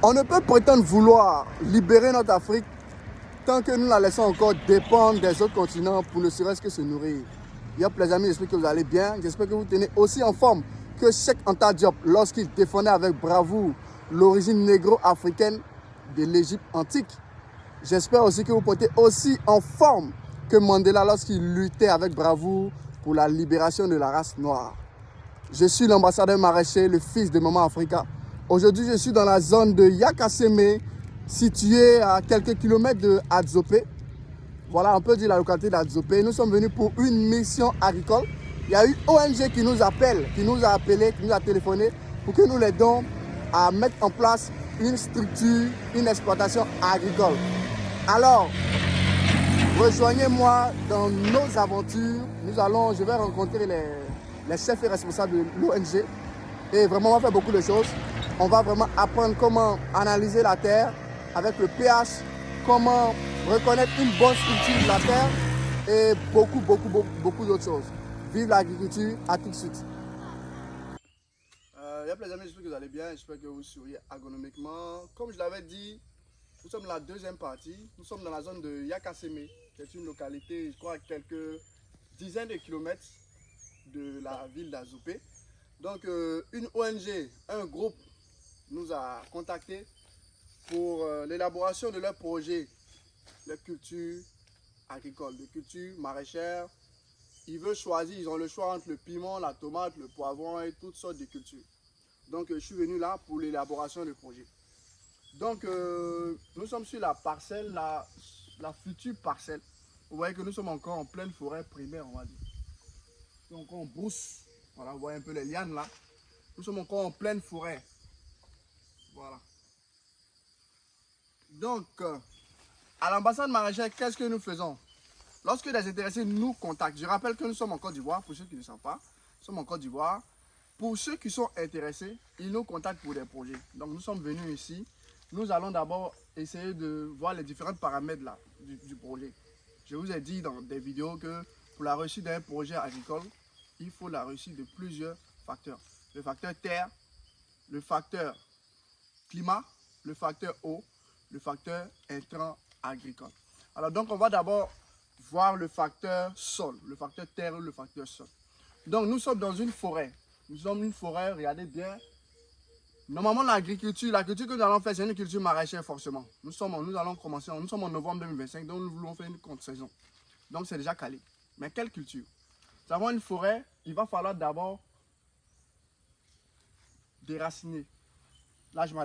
On ne peut prétendre vouloir libérer notre Afrique tant que nous la laissons encore dépendre des autres continents pour ne serait-ce que se nourrir. Yop les amis, j'espère que vous allez bien. J'espère que vous tenez aussi en forme que Cheikh Anta Diop lorsqu'il défendait avec bravoure l'origine négro-africaine de l'Égypte antique. J'espère aussi que vous portez aussi en forme que Mandela lorsqu'il luttait avec bravoure pour la libération de la race noire. Je suis l'ambassadeur maraîcher, le fils de Maman Africa. Aujourd'hui, je suis dans la zone de Yakasseme, située à quelques kilomètres de Adzopé. Voilà, on peut dire la localité d'Adzopé. Nous sommes venus pour une mission agricole. Il y a eu ONG qui nous appelle, qui nous a appelé, qui nous a téléphoné pour que nous l'aidons à mettre en place une structure, une exploitation agricole. Alors, rejoignez-moi dans nos aventures. Je vais rencontrer les chefs et responsables de l'ONG. Et vraiment, on va faire beaucoup de choses. On va vraiment apprendre comment analyser la terre avec le pH, comment reconnaître une bonne structure de la terre et beaucoup d'autres choses. Vive l'agriculture, à tout de suite. Les amis, j'espère que vous allez bien, j'espère que vous souriez agronomiquement. Comme je l'avais dit, nous sommes dans la deuxième partie. Nous sommes dans la zone de Yakasseme, qui est une localité, je crois, à quelques dizaines de kilomètres de la ville d'Adzopé. Donc, une ONG, un groupe nous a contactés pour l'élaboration de leur projet de culture agricole, de culture maraîchère. Ils veulent choisir, ils ont le choix entre le piment, la tomate, le poivron et toutes sortes de cultures. Donc, je suis venu là pour l'élaboration du projet. Donc, nous sommes sur la parcelle, la future parcelle. Vous voyez que nous sommes encore en pleine forêt primaire, on va dire. Nous sommes encore en brousse. Voilà, vous voyez un peu les lianes là. Nous sommes encore en pleine forêt. Voilà. Donc, à l'ambassade maraîchère, qu'est-ce que nous faisons? Lorsque les intéressés nous contactent, je rappelle que nous sommes en Côte d'Ivoire, pour ceux qui ne savent pas, nous sommes en Côte d'Ivoire. Pour ceux qui sont intéressés, ils nous contactent pour des projets. Donc, nous sommes venus ici. Nous allons d'abord essayer de voir les différents paramètres là, du projet. Je vous ai dit dans des vidéos que pour la réussite d'un projet agricole, il faut la réussite de plusieurs facteurs. Le facteur terre, le facteur climat, le facteur eau, le facteur intrant agricole. Alors donc on va d'abord voir le facteur sol, le facteur terre ou le facteur sol. Donc nous sommes dans une forêt. Nous sommes une forêt, regardez bien. Normalement la culture que nous allons faire, c'est une culture maraîchère forcément. Nous sommes en novembre 2025, donc nous voulons faire une contre-saison. Donc c'est déjà calé. Mais quelle culture? Nous avons une forêt, il va falloir d'abord déraciner. Là je m'adresse